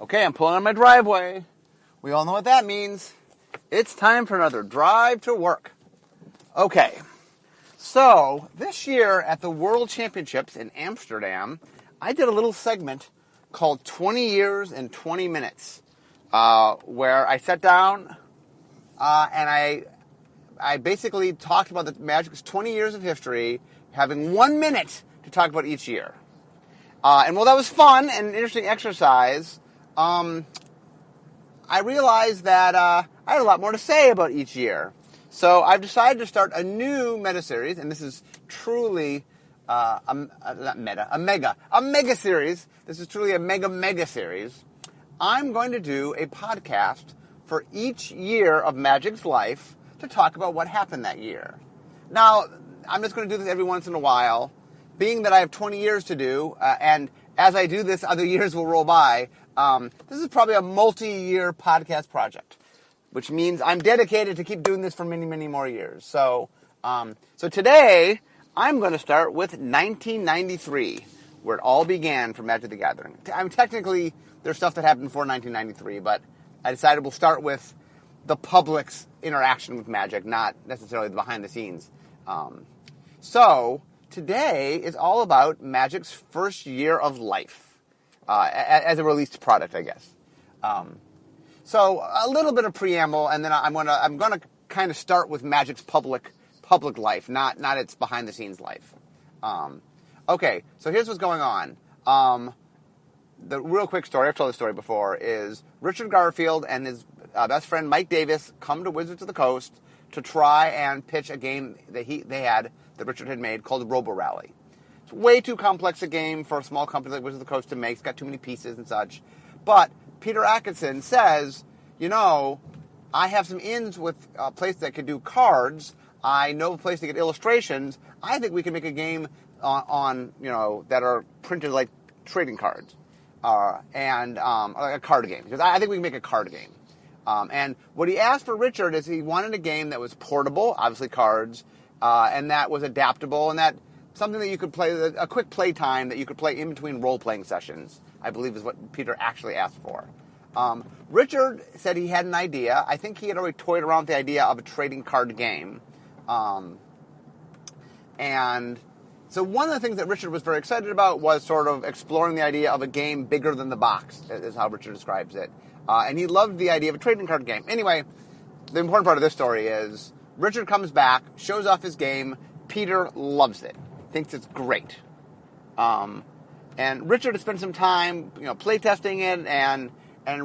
Okay, I'm pulling on my driveway. We all know what that means. It's time for another drive to work. Okay, so this year at the World Championships in Amsterdam, I did a little segment called 20 Years in 20 Minutes, where I sat down and I basically talked about the Magic's 20 years of history, having 1 minute to talk about each year. And while that was fun and an interesting exercise, I realized that I had a lot more to say about each year. So I've decided to start a new meta-series, and this is truly a mega series. This is truly a mega series. I'm going to do a podcast for each year of Magic's life to talk about what happened that year. Now, I'm just going to do this every once in a while. Being that I have 20 years to do, and as I do this, other years will roll by, this is probably a multi-year podcast project, which means I'm dedicated to keep doing this for many, many more years. So today, I'm going to start with 1993, where it all began for Magic the Gathering. I mean, technically, there's stuff that happened before 1993, but I decided we'll start with the public's interaction with Magic, not necessarily the behind the scenes. So today is all about Magic's first year of life, as a released product, I guess. So a little bit of preamble, and then I'm gonna kind of start with Magic's public life, not its behind the scenes life. Okay, so here's what's going on. The real quick story, I've told this story before, is Richard Garfield and his best friend Mike Davis come to Wizards of the Coast to try and pitch a game that Richard had made called Robo Rally. It's way too complex a game for a small company like Wizards of the Coast to make. It's got too many pieces and such. But Peter Atkinson says, I have some ins with a place that could do cards. I know a place to get illustrations. I think we can make a game on that are printed like trading cards. And a card game. Because I think we can make a card game. And what he asked for Richard is he wanted a game that was portable, obviously cards, and that was adaptable, and that something that you could play, a quick play time that you could play in between role-playing sessions, I believe is what Peter actually asked for. Richard said he had an idea. I think he had already toyed around with the idea of a trading card game. And so one of the things that Richard was very excited about was sort of exploring the idea of a game bigger than the box, is how Richard describes it. And he loved the idea of a trading card game. Anyway, the important part of this story is Richard comes back, shows off his game. Peter loves it, thinks it's great. And Richard had spent some time, playtesting it and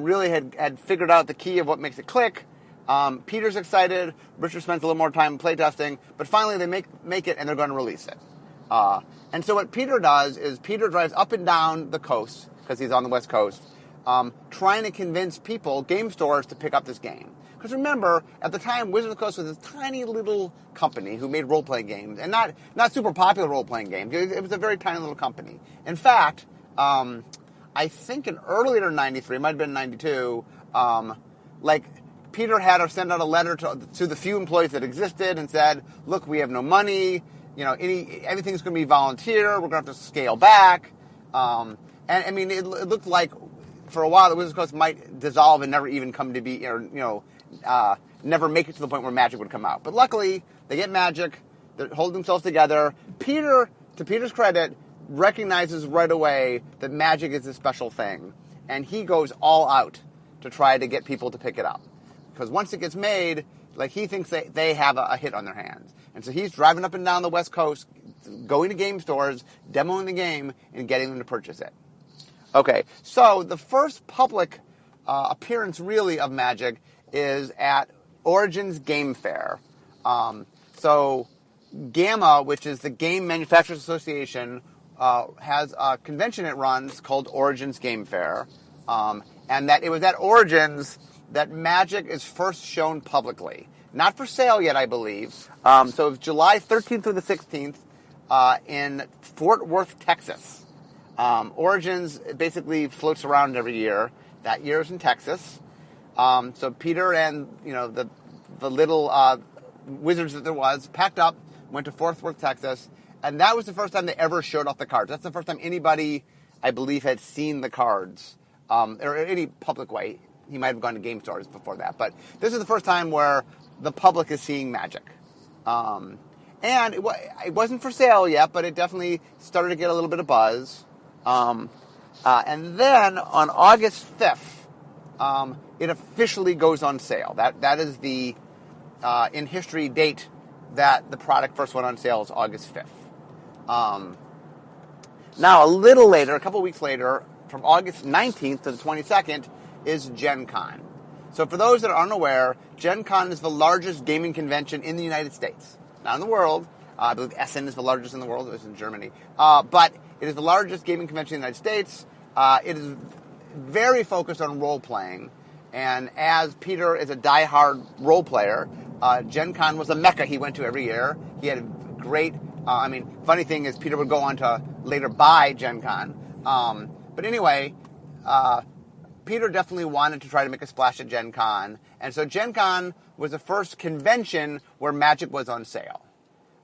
really had figured out the key of what makes it click. Peter's excited. Richard spends a little more time playtesting, but finally they make it and they're going to release it. And so what Peter does is Peter drives up and down the coast, because he's on the West Coast, trying to convince people, game stores, to pick up this game. Because remember, at the time, Wizards of the Coast was this tiny little company who made role-playing games, and not super popular role-playing games. It was a very tiny little company. In fact, I think earlier in 93, it might have been 92, Peter had to send out a letter to the few employees that existed and said, look, we have no money, everything's going to be volunteer, we're going to have to scale back. And I mean, it looked like for a while the Wizards of the Coast might dissolve and never even come to be, never make it to the point where Magic would come out. But luckily, they get Magic, they hold themselves together. Peter, to Peter's credit, recognizes right away that Magic is a special thing. And he goes all out to try to get people to pick it up. Because once it gets made, he thinks they have a hit on their hands. And so he's driving up and down the West Coast, going to game stores, demoing the game, and getting them to purchase it. Okay, so the first public appearance, really, of Magic is at Origins Game Fair. So GAMA, which is the Game Manufacturers Association, has a convention it runs called Origins Game Fair. And that it was at Origins that Magic is first shown publicly. Not for sale yet, I believe. So it's July 13th through the 16th in Fort Worth, Texas. Origins basically floats around every year. That year is in Texas. So Peter and the little wizards that there was packed up, went to Fort Worth, Texas, and that was the first time they ever showed off the cards. That's the first time anybody, I believe, had seen the cards or any public way. He might have gone to game stores before that, but this is the first time where the public is seeing Magic. And it wasn't for sale yet, but it definitely started to get a little bit of buzz. And then on August 5th, it officially goes on sale. That is the in history date that the product first went on sale is August 5th. Now, a little later, a couple weeks later, from August 19th to the 22nd, is Gen Con. So for those that are unaware, Gen Con is the largest gaming convention in the United States. Not in the world. I believe Essen is the largest in the world. It was in Germany. But it is the largest gaming convention in the United States. It is very focused on role-playing. And as Peter is a die-hard role player, Gen Con was a mecca he went to every year. He had a great... funny thing is Peter would go on to later buy Gen Con. But anyway, Peter definitely wanted to try to make a splash at Gen Con. And so Gen Con was the first convention where Magic was on sale.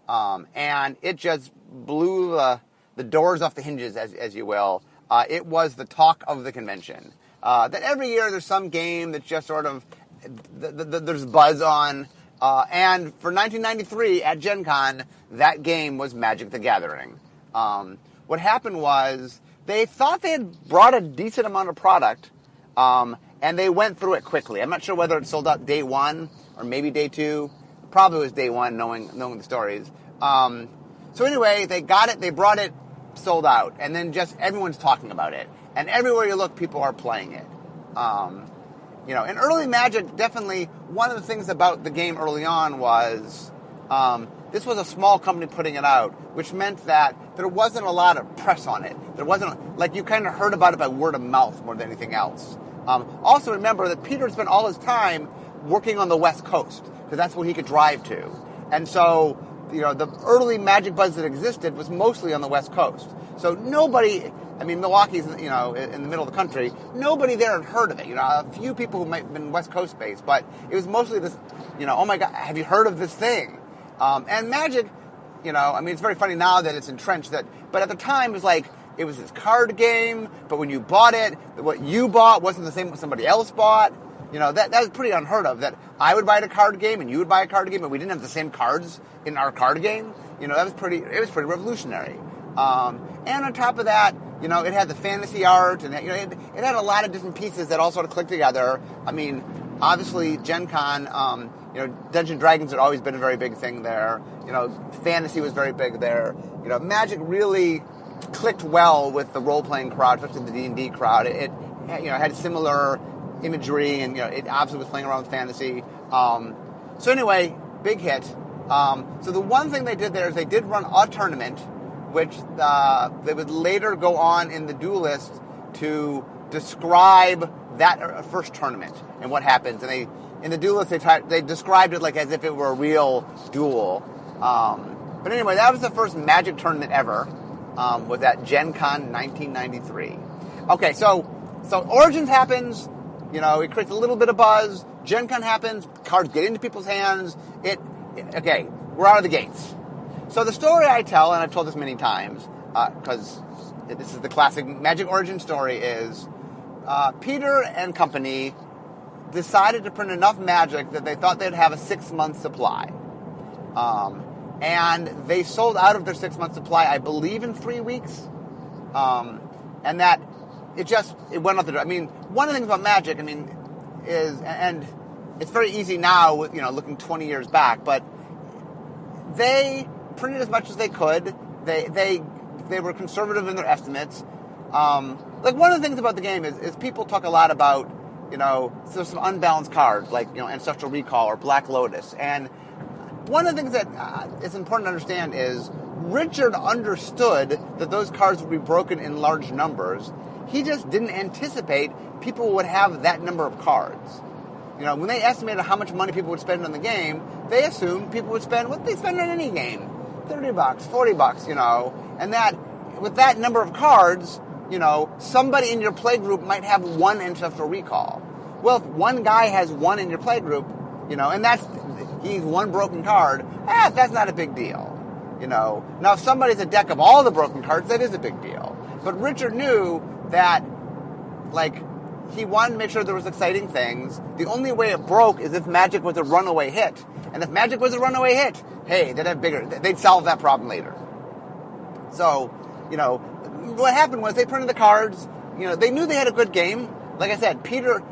And it just blew the doors off the hinges, as you will. It was the talk of the convention. That every year there's some game that's just sort of, there's buzz on. And for 1993 at Gen Con, that game was Magic the Gathering. What happened was they thought they had brought a decent amount of product, and they went through it quickly. I'm not sure whether it sold out day one or maybe day two. Probably was day one, knowing the stories. So anyway, they got it, they brought it, sold out, and then just everyone's talking about it. And everywhere you look, people are playing it. In early Magic, definitely one of the things about the game early on was this was a small company putting it out, which meant that there wasn't a lot of press on it. There wasn't, like, you kind of heard about it by word of mouth more than anything else. Also remember that Peter spent all his time working on the West Coast, because that's where he could drive to. And so, the early Magic buzz that existed was mostly on the West Coast. So nobody, Milwaukee's, in the middle of the country, nobody there had heard of it. A few people who might have been West Coast based, but it was mostly this, oh my God, have you heard of this thing? And Magic, it's very funny now that it's entrenched but at the time it was this card game, but when you bought it, what you bought wasn't the same what somebody else bought. That was pretty unheard of, that I would buy a card game and you would buy a card game, but we didn't have the same cards in our card game. It was pretty revolutionary. And on top of that, it had the fantasy art, and it had a lot of different pieces that all sort of clicked together. Obviously, Gen Con, Dungeons & Dragons had always been a very big thing there. Fantasy was very big there. Magic really clicked well with the role-playing crowd, especially the D&D crowd. It had similar imagery, and it obviously was playing around with fantasy. So anyway, big hit. So the one thing they did there is they did run a tournament, which they would later go on in the Duelist to describe that first tournament and what happens. And in the Duelist, they described it like as if it were a real duel. But anyway, that was the first Magic tournament ever. Was at Gen Con 1993. Okay, so Origins happens. It creates a little bit of buzz. Gen Con happens. Cards get into people's hands. Okay, we're out of the gates. So the story I tell, and I've told this many times, because this is the classic Magic origin story, is Peter and company decided to print enough Magic that they thought they'd have a 6-month supply. And they sold out of their 6-month supply, I believe, in 3 weeks. And that it went off the door. One of the things about Magic, is, and it's very easy now with, looking 20 years back, but they printed as much as they could. They were conservative in their estimates. One of the things about the game is people talk a lot about, there's some unbalanced cards, like, Ancestral Recall or Black Lotus. And one of the things that is important to understand is Richard understood that those cards would be broken in large numbers. He just didn't anticipate people would have that number of cards. When they estimated how much money people would spend on the game, they assumed people would spend what they spend on any game. $30, $40, and that with that number of cards, somebody in your play group might have one Ancestral Recall. Well, if one guy has one in your play group, and he's one broken card, that's not a big deal. Now if somebody's a deck of all the broken cards, that is a big deal. But Richard knew that, he wanted to make sure there was exciting things. The only way it broke is if Magic was a runaway hit. And if Magic was a runaway hit, hey, they'd solve that problem later. So, what happened was they printed the cards. They knew they had a good game. Like I said, Peter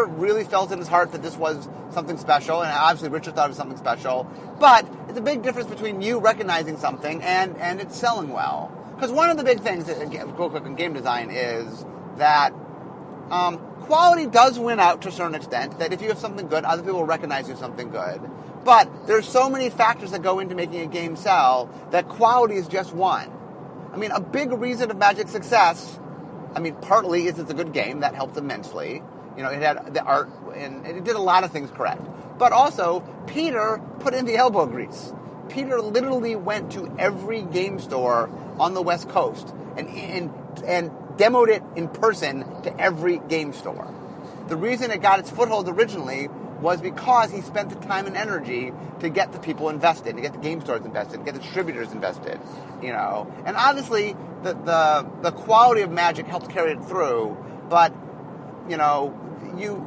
really felt in his heart that this was something special, and obviously Richard thought it was something special. But it's a big difference between you recognizing something and it selling well. Because one of the big things, real quick, in game design is that quality does win out to a certain extent, that if you have something good, other people will recognize you have something good. But there's so many factors that go into making a game sell that quality is just one. I mean, a big reason of Magic's success, partly is it's a good game. That helped immensely. It had the art, and it did a lot of things correct. But also, Peter put in the elbow grease. Peter literally went to every game store on the West Coast and demoed it in person to every game store. The reason it got its foothold originally was because he spent the time and energy to get the people invested, to get the game stores invested, to get the distributors invested, And obviously, the quality of Magic helped carry it through, but, you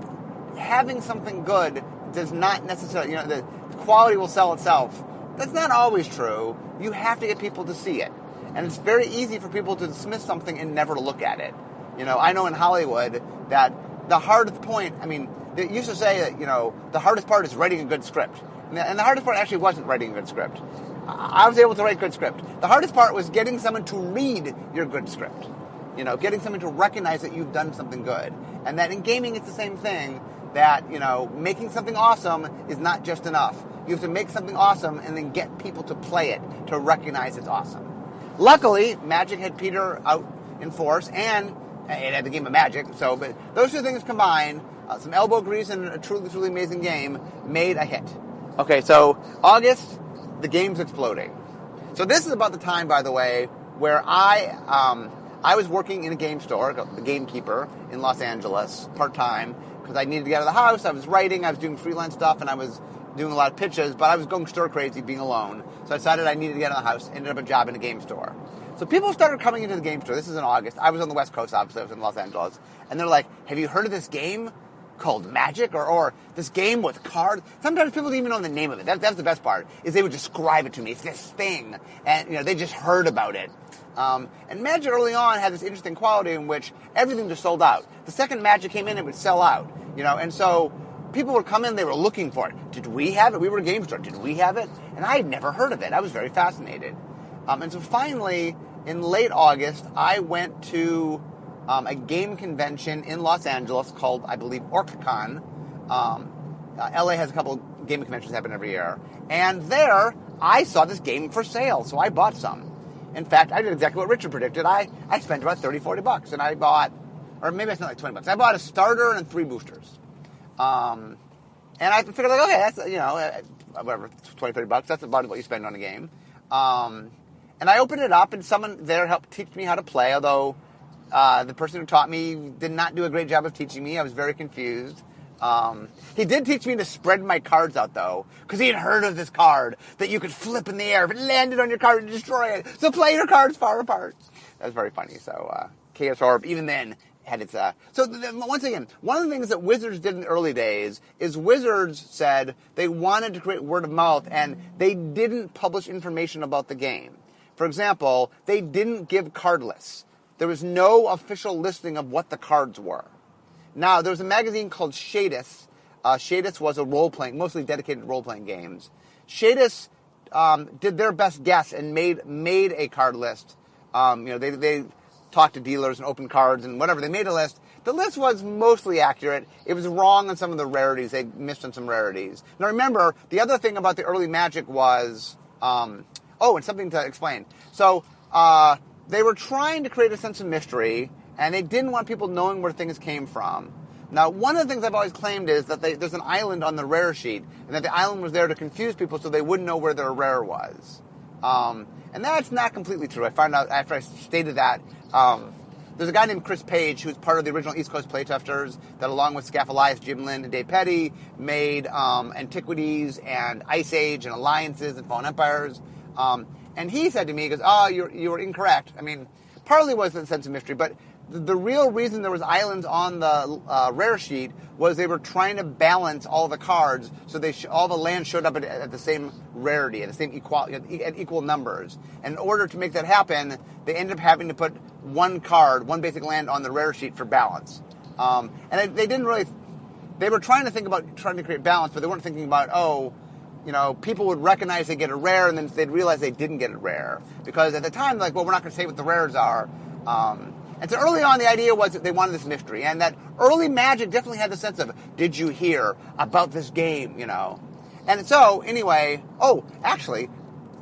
having something good does not necessarily, the quality will sell itself. That's not always true. You have to get people to see it. And it's very easy for people to dismiss something and never look at it. I know in Hollywood that the hardest point, they used to say that, the hardest part is writing a good script. And the hardest part actually wasn't writing a good script. I was able to write good script. The hardest part was getting someone to read your good script. Getting someone to recognize that you've done something good. And that in gaming it's the same thing, that, making something awesome is not just enough. You have to make something awesome and then get people to play it, to recognize it's awesome. Luckily, Magic had Peter out in force, and it had the game of Magic. But those two things combined, some elbow grease and a truly, truly amazing game, made a hit. Okay, so August, the game's exploding. So this is about the time, by the way, where I was working in a game store, the Gamekeeper, in Los Angeles, part-time, because I needed to get out of the house. I was writing, I was doing freelance stuff, and I was doing a lot of pitches, but I was going stir crazy being alone. So I decided I needed to get out of the house, ended up a job in a game store. So people started coming into the game store. This is in August. I was on the West Coast, obviously. I was in Los Angeles. And they're like, have you heard of this game called Magic? Or this game with cards? Sometimes people don't even know the name of it. That's the best part, is they would describe it to me. It's this thing. And, they just heard about it. And Magic early on had this interesting quality in which everything just sold out. The second Magic came in, it would sell out. And so people would come in, they were looking for it. Did we have it? We were a game store. Did we have it? And I had never heard of it. I was very fascinated. And so finally, in late August, I went to a game convention in Los Angeles called, I believe, OrcCon. LA has a couple game conventions happen every year. And there, I saw this game for sale, so I bought some. In fact, I did exactly what Richard predicted. I spent about $30, $40, and I bought, or maybe I spent like $20. I bought a starter and 3 boosters. And I figured, like, okay, that's, whatever, $20, $30, that's about what you spend on a game. And I opened it up, and someone there helped teach me how to play, although the person who taught me did not do a great job of teaching me. I was very confused. He did teach me to spread my cards out, though, because he had heard of this card that you could flip in the air. If it landed on your card, and destroy it. So play your cards far apart. That was very funny. So Chaos Orb, even then, had its... once again, one of the things that Wizards did in the early days is Wizards said they wanted to create word of mouth, and they didn't publish information about the game. For example, they didn't give card lists. There was no official listing of what the cards were. Now, there was a magazine called Shadis. Shadis was a role-playing, mostly dedicated to role-playing games. Shadis did their best guess and made a card list. They talked to dealers and opened cards and whatever. They made a list. The list was mostly accurate. It was wrong on some of the rarities. They missed on some rarities. Now, remember, the other thing about the early Magic was... and something to explain. So, they were trying to create a sense of mystery, and they didn't want people knowing where things came from. Now, one of the things I've always claimed is that there's an island on the rare sheet, and that the island was there to confuse people so they wouldn't know where their rare was. And that's not completely true. I found out after I stated that. There's a guy named Chris Page, who's part of the original East Coast Playtesters, that along with Scaphalias, Jim Lind, and Dave Petty, made Antiquities and Ice Age and Alliances and Fallen Empires. And he said to me, he goes, you were incorrect. I mean, partly was the sense of mystery, but the real reason there was islands on the rare sheet was they were trying to balance all the cards so all the land showed up at the same rarity, at the same at equal numbers. And in order to make that happen, they ended up having to put one basic land on the rare sheet for balance. And they didn't really. They were trying to create balance, but they weren't thinking about, people would recognize they get a rare, and then they'd realize they didn't get a rare. Because at the time, we're not going to say what the rares are. And so early on, the idea was that they wanted this mystery. And that early Magic definitely had the sense of, did you hear about this game, And so, anyway, actually,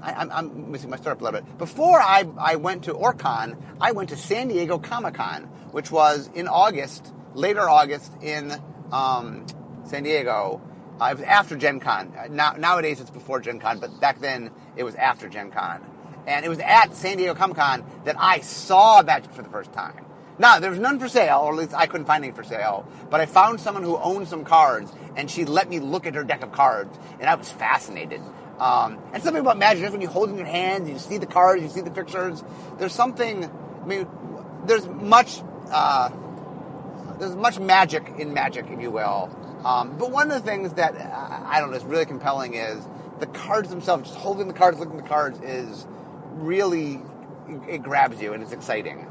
I'm missing my story up a little bit. Before I went to OrCon, I went to San Diego Comic-Con, which was in later August in San Diego. It was after Gen Con. Nowadays it's before Gen Con, but back then it was after Gen Con. And it was at San Diego Comic-Con that I saw Magic for the first time. Now, there was none for sale, or at least I couldn't find any for sale, but I found someone who owned some cards, and she let me look at her deck of cards, and I was fascinated. And something about Magic, just when you hold it in your hands, you see the cards, you see the pictures, there's something, there's much magic in Magic, if you will. But one of the things that, is really compelling is the cards themselves. Just holding the cards, looking at the cards is really, it grabs you and it's exciting.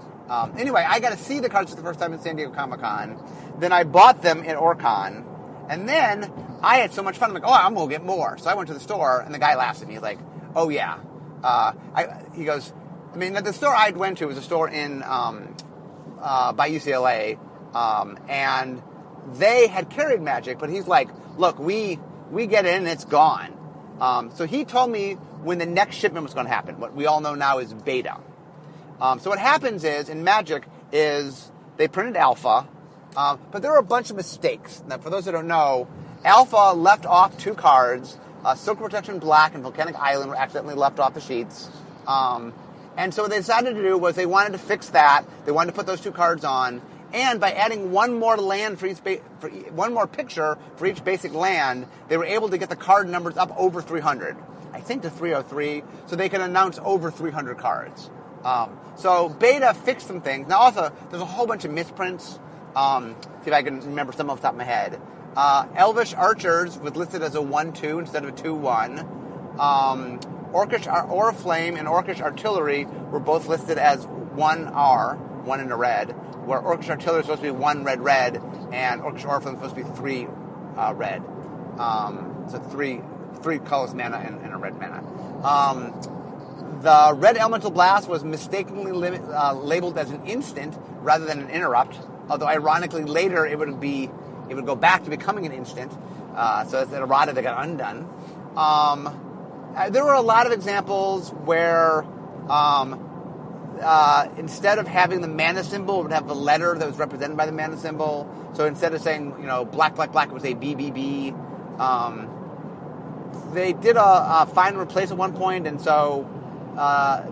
Anyway, I got to see the cards for the first time in San Diego Comic-Con. Then I bought them at OrCon. And then I had so much fun. I'm like, I'm going to get more. So I went to the store, and the guy laughs at me. He's like, oh, yeah. He goes, the store I went to was a store in by UCLA. And they had carried Magic, but he's like, look, we get it and it's gone. So he told me when the next shipment was going to happen. What we all know now is beta. So what happens is, in Magic, is they printed Alpha, but there were a bunch of mistakes. Now, for those that don't know, Alpha left off 2 cards. Circle Protection Black and Volcanic Island were accidentally left off the sheets. And so what they decided to do was they wanted to fix that. They wanted to put those 2 cards on. And by adding one more land one more picture for each basic land, they were able to get the card numbers up over 300. I think to 303, so they can announce over 300 cards. So Beta fixed some things. Now also, there's a whole bunch of misprints. See if I can remember some off the top of my head. Elvish Archers was listed as a 1-2 instead of a 2-1. Orcish Oriflame and Orcish Artillery were both listed as 1R, 1 in a red, where Orcish Artillery is supposed to be 1 red, and Orcish Oriflame is supposed to be 3 red. So three colorless mana and a red mana. The Red Elemental Blast was mistakenly labeled as an instant rather than an interrupt, although ironically later it would go back to becoming an instant. So it's an errata that got undone. There were a lot of examples where instead of having the mana symbol, it would have the letter that was represented by the mana symbol. So instead of saying, black, black, black, it would say BBB. They did a find and replace at one point, and so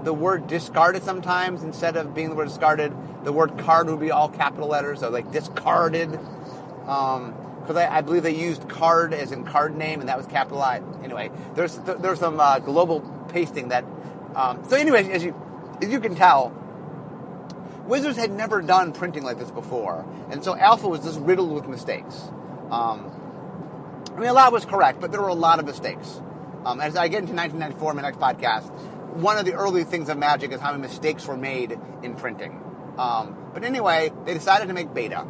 the word discarded sometimes, instead of being the word discarded, the word card would be all capital letters, so like discarded. Because I believe they used card as in card name, and that was capitalized. Anyway, there's some global pasting that. So anyway, as you can tell, Wizards had never done printing like this before, and so Alpha was just riddled with mistakes. A lot was correct, but there were a lot of mistakes. As I get into 1994, my next podcast, one of the early things of Magic is how many mistakes were made in printing. But anyway, they decided to make Beta.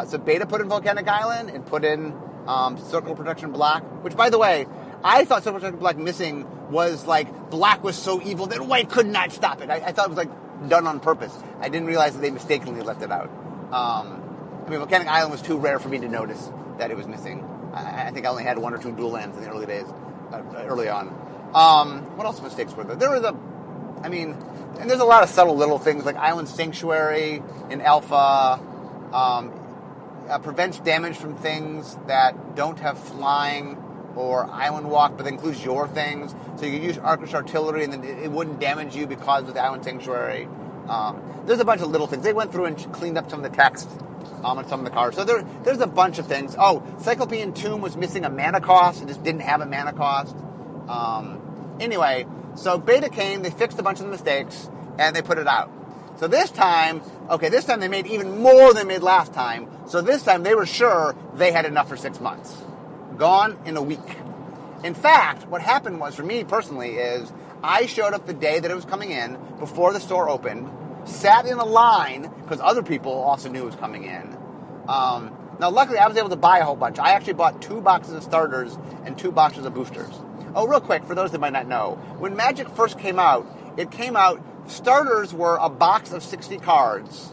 So Beta put in Volcanic Island and put in Circle Protection Black, which, by the way, I thought Circle Protection Black missing was like black was so evil that white could not stop it. I thought it was like done on purpose. I didn't realize that they mistakenly left it out. Volcanic Island was too rare for me to notice that it was missing. I think I only had 1 or 2 dual lands in the early days, early on. What else mistakes were there? There was and there's a lot of subtle little things like Island Sanctuary in Alpha, prevents damage from things that don't have flying or Island Walk, but that includes your things. So you could use Orcish Artillery and then it wouldn't damage you because of the Island Sanctuary. There's a bunch of little things. They went through and cleaned up some of the text on some of the cards. So there's a bunch of things. Cyclopean Tomb was missing a mana cost. It just didn't have a mana cost. Anyway, so Beta came, they fixed a bunch of the mistakes, and they put it out. So this time, Okay, this time they made even more than they made last time. So this time they were sure they had enough for 6 months. Gone in a week. In fact, what happened was, for me personally, is I showed up the day that it was coming in, before the store opened, sat in a line, because other people also knew it was coming in. Now, luckily, I was able to buy a whole bunch. I actually bought 2 boxes of starters and 2 boxes of boosters. Oh, real quick, for those that might not know, when Magic first came out, starters were a box of 60 cards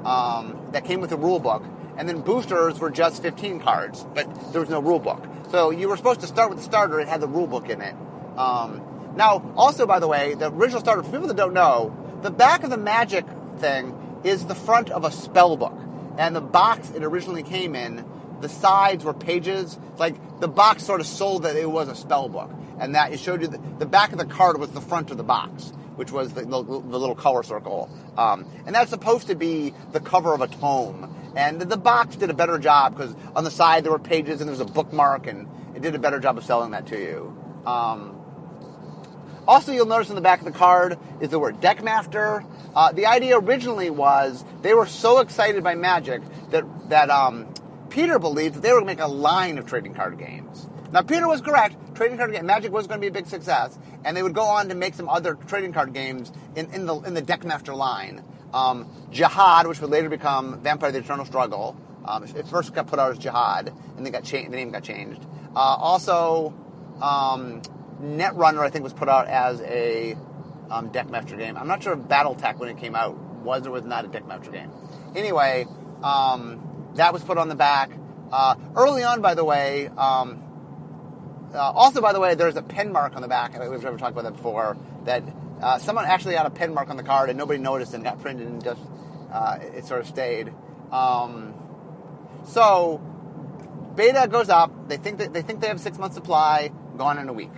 that came with a rule book, and then boosters were just 15 cards, but there was no rule book. So you were supposed to start with the starter. It had the rule book in it. Now, also, by the way, the original starter, for people that don't know, the back of the Magic thing is the front of a spell book. And the box it originally came in, the sides were pages. Like, the box sort of sold that it was a spell book. And that it showed you the back of the card was the front of the box, which was the little color circle. And that's supposed to be the cover of a tome. And the box did a better job, because on the side there were pages and there was a bookmark, and it did a better job of selling that to you. Also, you'll notice on the back of the card is the word Deckmaster. The idea originally was they were so excited by Magic that Peter believed that they were going to make a line of trading card games. Now, Peter was correct. Trading card game Magic was going to be a big success, and they would go on to make some other trading card games in the Deckmaster line. Jihad, which would later become Vampire: The Eternal Struggle. It first got put out as Jihad, and the name got changed. Also, Netrunner, I think, was put out as a Deckmaster game. I'm not sure if Battletech, when it came out, was or was not a Deckmaster game. Anyway, that was put on the back. Early on, by the way, there's a pen mark on the back. We've never talked about that before. That someone actually had a pen mark on the card and nobody noticed and got printed and just it sort of stayed. So beta goes up. They think they have 6 months supply. Gone in a week.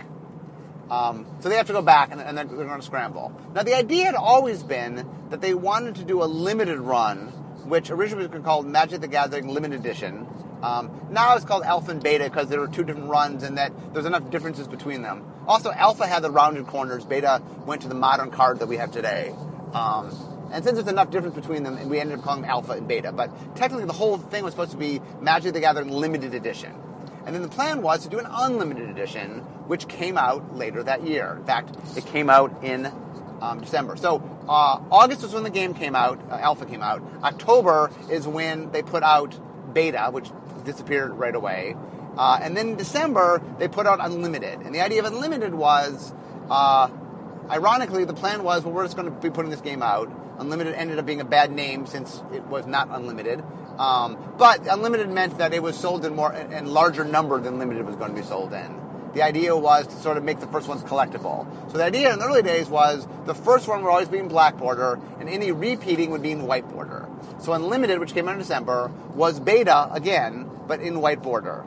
So they have to go back and they're going to scramble. Now, the idea had always been that they wanted to do a limited run, which originally was called Magic the Gathering Limited Edition. Now it's called Alpha and Beta because there were 2 different runs and that there's enough differences between them. Also, Alpha had the rounded corners. Beta went to the modern card that we have today. And since there's enough difference between them, we ended up calling them Alpha and Beta. But technically, the whole thing was supposed to be Magic the Gathering Limited Edition. And then the plan was to do an unlimited edition, which came out later that year. In fact, it came out in December. So August was when the game came out, Alpha came out. October is when they put out Beta, which disappeared right away. And then in December, they put out Unlimited. And the idea of Unlimited was, ironically, the plan was, well, we're just going to be putting this game out. Unlimited ended up being a bad name since it was not unlimited. But unlimited meant that it was sold in larger number than limited was going to be sold in. The idea was to sort of make the first ones collectible. So the idea in the early days was the first one would always be in black border, and any repeating would be in white border. So Unlimited, which came out in December, was beta again, but in white border.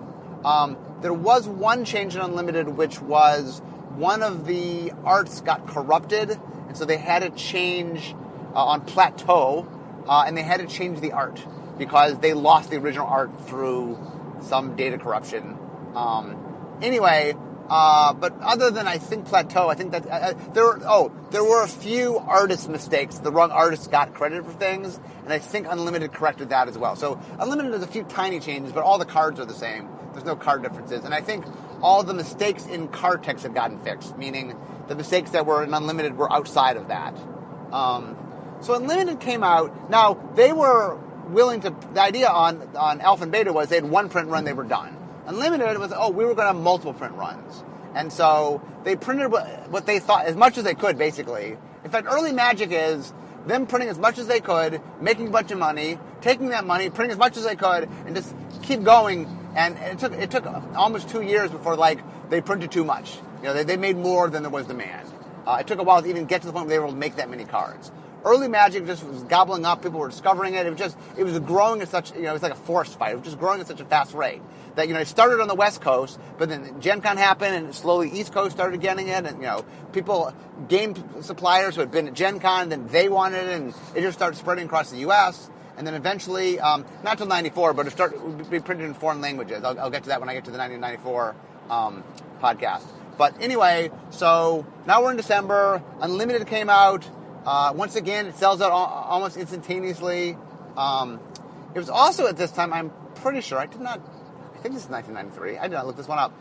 There was one change in Unlimited, which was one of the arts got corrupted, and so they had to change on Plateau, and they had to change the art because they lost the original art through some data corruption. Anyway, but other than I think Plateau, I think that there were a few artist mistakes. The wrong artists got credit for things, and I think Unlimited corrected that as well. So Unlimited has a few tiny changes, but all the cards are the same. There's no card differences, and I think all the mistakes in card text have gotten fixed, meaning the mistakes that were in Unlimited were outside of that. So Unlimited came out. Now, they were willing to... The idea on Alpha and Beta was they had one print run, they were done. Unlimited was, we were going to have multiple print runs. And so they printed what they thought, as much as they could, basically. In fact, early Magic is them printing as much as they could, making a bunch of money, taking that money, printing as much as they could, and just keep going. And it took almost 2 years before, they printed too much. They made more than there was demand. It took a while to even get to the point where they were able to make that many cards. Early Magic just was gobbling up. People were discovering it. It was growing at such, it was like a forest fire. It was just growing at such a fast rate that, it started on the West Coast, but then Gen Con happened and slowly East Coast started getting it. And, people, game suppliers who had been at Gen Con, then they wanted it, and it just started spreading across the U.S. And then eventually, not till 94, but it would be printed in foreign languages. I'll get to that when I get to the 1994 podcast. But anyway, so now we're in December. Unlimited came out. Once again, it sells out almost instantaneously. It was also at this time, I'm pretty sure, I think this is 1993. I did not look this one up.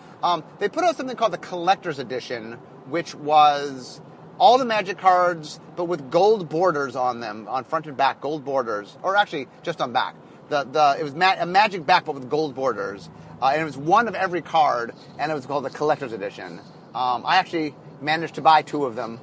They put out something called the Collector's Edition, which was all the Magic cards, but with gold borders on them, on front and back, gold borders, or actually just on back. It was a Magic back, but with gold borders, and it was one of every card, and it was called the Collector's Edition. I actually managed to buy 2 of them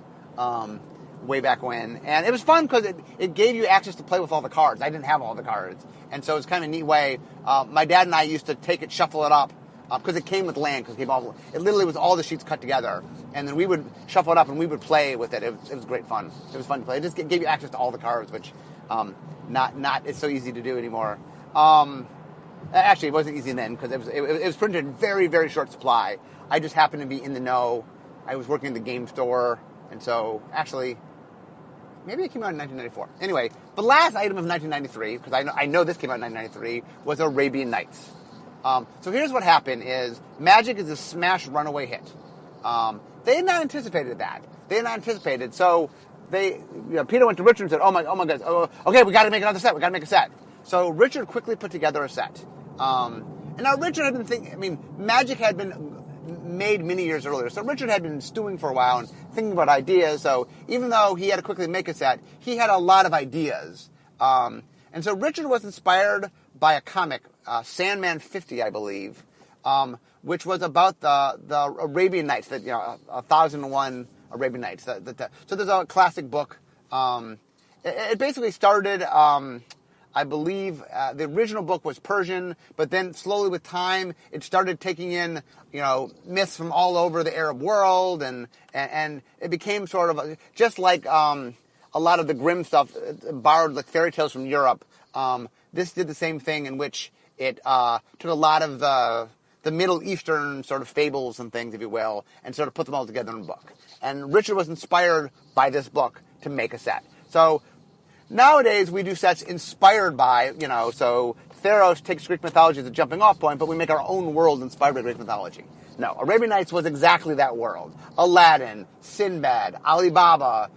way back when, and it was fun because it gave you access to play with all the cards. I didn't have all the cards, and so it was kind of a neat way. My dad and I used to take it, shuffle it up, because it came with land, it literally was all the sheets cut together, and then we would shuffle it up and we would play with it. It was great fun. It was fun to play. It just gave you access to all the cards, which not it's so easy to do anymore. Actually, it wasn't easy then because it was printed in very, very short supply. I just happened to be in the know. I was working in the game store, and so actually, maybe it came out in 1994. Anyway, the last item of 1993, because I know this came out in 1993, was Arabian Nights. So here's what happened: is Magic is a smash runaway hit. They had not anticipated that. So Peter went to Richard and said, "Oh my God! Okay, we got to make another set. We got to make a set." So Richard quickly put together a set. And now Richard had been thinking. I mean, Magic had been made many years earlier, so Richard had been stewing for a while and thinking about ideas. So even though he had to quickly make a set, he had a lot of ideas. And so Richard was inspired by a comic, Sandman 50, I believe, which was about the Arabian Nights, 1001 Arabian Nights. So there's a classic book. It basically started, I believe, the original book was Persian, but then slowly with time, it started taking in, myths from all over the Arab world, and it became sort of just like a lot of the Grimm stuff, borrowed like fairy tales from Europe. This did the same thing, in which it took a lot of the Middle Eastern sort of fables and things, if you will, and sort of put them all together in a book. And Richard was inspired by this book to make a set. So nowadays we do sets inspired by, so Theros takes Greek mythology as a jumping off point, but we make our own world inspired by Greek mythology. No, Arabian Nights was exactly that world. Aladdin, Sinbad, Ali Baba,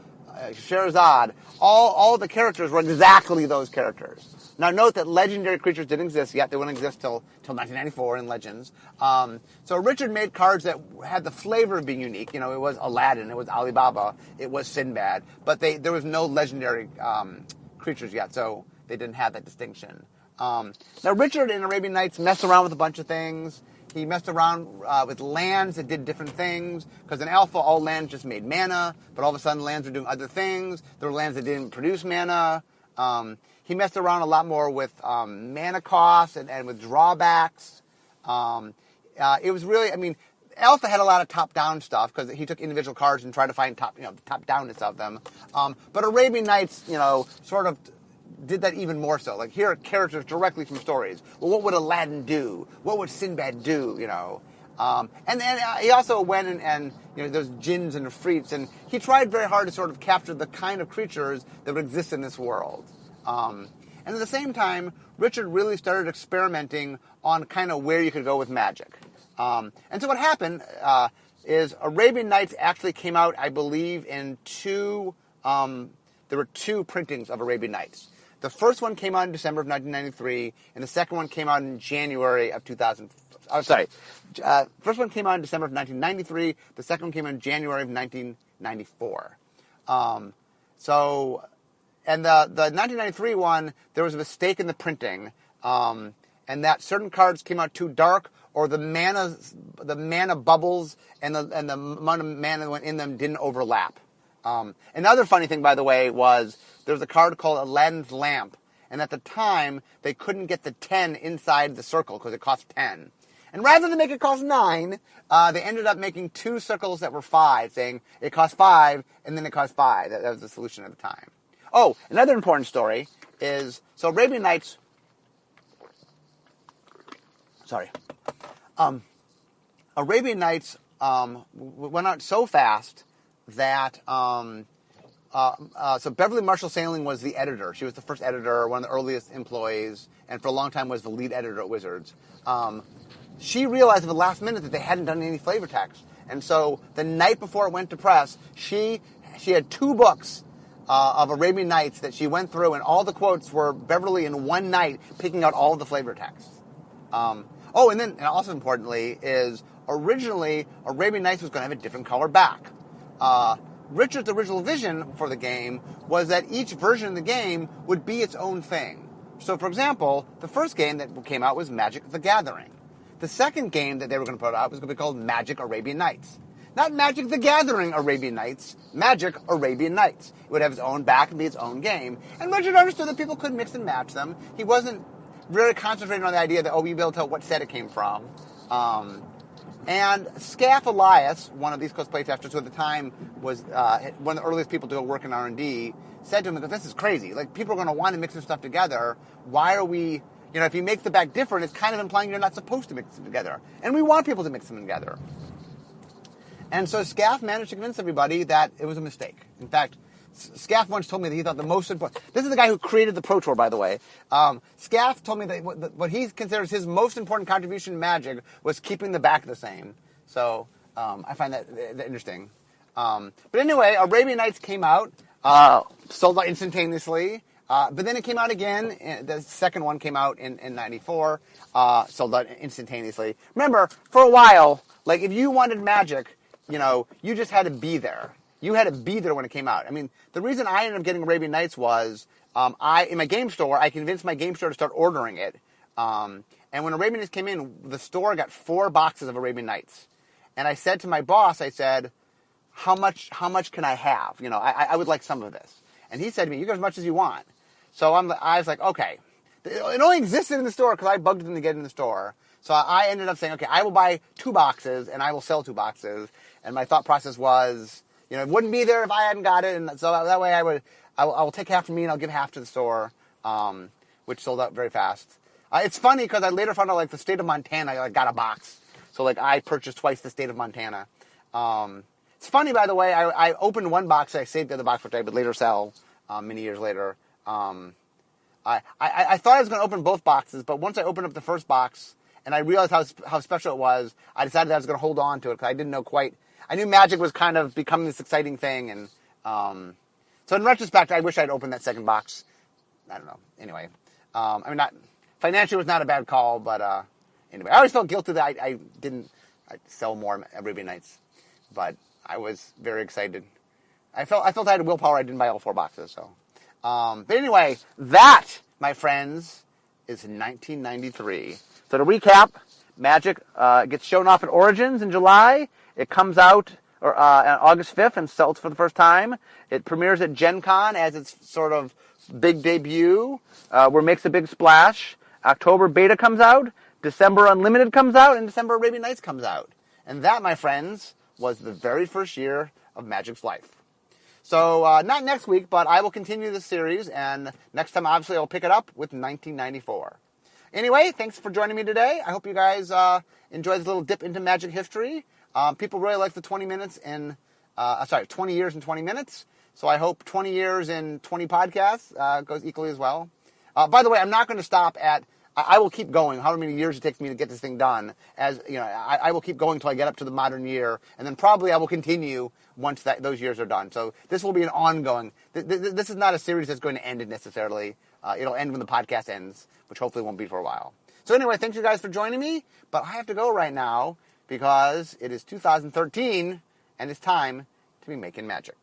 Sherazad, all the characters were exactly those characters. Now note that legendary creatures didn't exist yet. They wouldn't exist till 1994 in Legends. So Richard made cards that had the flavor of being unique. It was Aladdin, it was Ali Baba, it was Sinbad, but there was no legendary creatures yet, so they didn't have that distinction. Now Richard in Arabian Nights messed around with a bunch of things. He messed around with lands that did different things, because in Alpha, all lands just made mana, but all of a sudden lands were doing other things. There were lands that didn't produce mana. He messed around a lot more with mana costs and with drawbacks. It was really, Alpha had a lot of top-down stuff, because he took individual cards and tried to find the top-downness of them. But Arabian Nights, sort of did that even more so. Like, here are characters directly from stories. Well, what would Aladdin do? What would Sinbad do, And then he also went and those jinns and afrits, and he tried very hard to sort of capture the kind of creatures that would exist in this world. And at the same time, Richard really started experimenting on kind of where you could go with magic. And so what happened is Arabian Nights actually came out, I believe, in there were 2 printings of Arabian Nights. The first one came out in December of 1993, and the second one came out in January of 2000. Oh, sorry. First one came out in December of 1993. The second one came out in January of 1994. And the 1993 one, there was a mistake in the printing, and that certain cards came out too dark, or the mana bubbles and the amount of mana that went in them didn't overlap. Another funny thing, by the way, was there was a card called Aladdin's Lamp, and at the time, they couldn't get the 10 inside the circle because it cost 10. And rather than make it cost 9, they ended up making 2 circles that were 5, saying it cost 5, and then it cost 5. That was the solution at the time. Oh, another important story is, so Arabian Nights, Arabian Nights went out so fast that so Beverly Marshall Saling was the editor. She was the first editor, one of the earliest employees, and for a long time was the lead editor at Wizards. She realized at the last minute that they hadn't done any flavor text, and so the night before it went to press, she had 2 books of Arabian Nights that she went through, and all the quotes were Beverly in one night picking out all of the flavor texts. And also importantly, is originally Arabian Nights was going to have a different color back. Richard's original vision for the game was that each version of the game would be its own thing. So, for example, the first game that came out was Magic the Gathering. The second game that they were going to put out was going to be called Magic Arabian Nights. Not Magic the Gathering Arabian Nights, Magic Arabian Nights. It would have its own back and be its own game. And Richard understood that people could mix and match them. He wasn't really concentrating on the idea that, you'd be able to tell what set it came from. And Scaff Elias, one of these East Coast playtesters who at the time was one of the earliest people to go work in R&D, said to him, this is crazy. Like, people are going to want to mix this stuff together. Why are we, if you make the back different, it's kind of implying you're not supposed to mix them together. And we want people to mix them together. And so Scaff managed to convince everybody that it was a mistake. In fact, Scaff once told me that he thought the most important... This is the guy who created the Pro Tour, by the way. Scaff told me that what he considers his most important contribution to Magic was keeping the back the same. So I find that interesting. But anyway, Arabian Nights came out, sold out instantaneously. But then it came out again. The second one came out in 94, sold out instantaneously. Remember, for a while, like if you wanted Magic, you just had to be there. You had to be there when it came out. I mean, the reason I ended up getting Arabian Nights was in my game store, I convinced my game store to start ordering it. And when Arabian Nights came in, the store got 4 boxes of Arabian Nights. And I said to my boss, I said, how much can I have? I would like some of this. And he said to me, you get as much as you want. So I was like, okay. It only existed in the store because I bugged them to get it in the store. So I ended up saying, okay, I will buy 2 boxes and I will sell 2 boxes. And my thought process was, it wouldn't be there if I hadn't got it. And so that way I will take half from me and I'll give half to the store, which sold out very fast. It's funny because I later found out like the state of Montana got a box. So like I purchased twice the state of Montana. It's funny, by the way, I opened one box, I saved the other box, which I would later sell many years later. I thought I was going to open both boxes, but once I opened up the first box and I realized how special it was, I decided that I was going to hold on to it because I didn't know quite. I knew Magic was kind of becoming this exciting thing, and so in retrospect, I wish I'd opened that second box. I don't know. Anyway, not financially, it was not a bad call, but anyway, I always felt guilty that I didn't sell more Arabian Nights, but I was very excited. I felt I had willpower. I didn't buy all 4 boxes, so. But anyway, that, my friends, is 1993. So to recap, Magic gets shown off at Origins in July. It comes out on August 5th and sells for the first time. It premieres at Gen Con as its sort of big debut, where it makes a big splash. October Beta comes out. December Unlimited comes out. And December Arabian Nights comes out. And that, my friends, was the very first year of Magic's life. So, not next week, but I will continue this series, and next time, obviously, I'll pick it up with 1994. Anyway, thanks for joining me today. I hope you guys enjoyed this little dip into Magic history. People really like the 20 years in 20 minutes. So I hope 20 years in 20 podcasts goes equally as well. By the way, I'm not going to stop at... I will keep going, however many years it takes me to get this thing done. I will keep going until I get up to the modern year, and then probably I will continue once those years are done. So this will be an ongoing... This is not a series that's going to end necessarily. It'll end when the podcast ends, which hopefully won't be for a while. So anyway, thank you guys for joining me, but I have to go right now because it is 2013, and it's time to be making magic.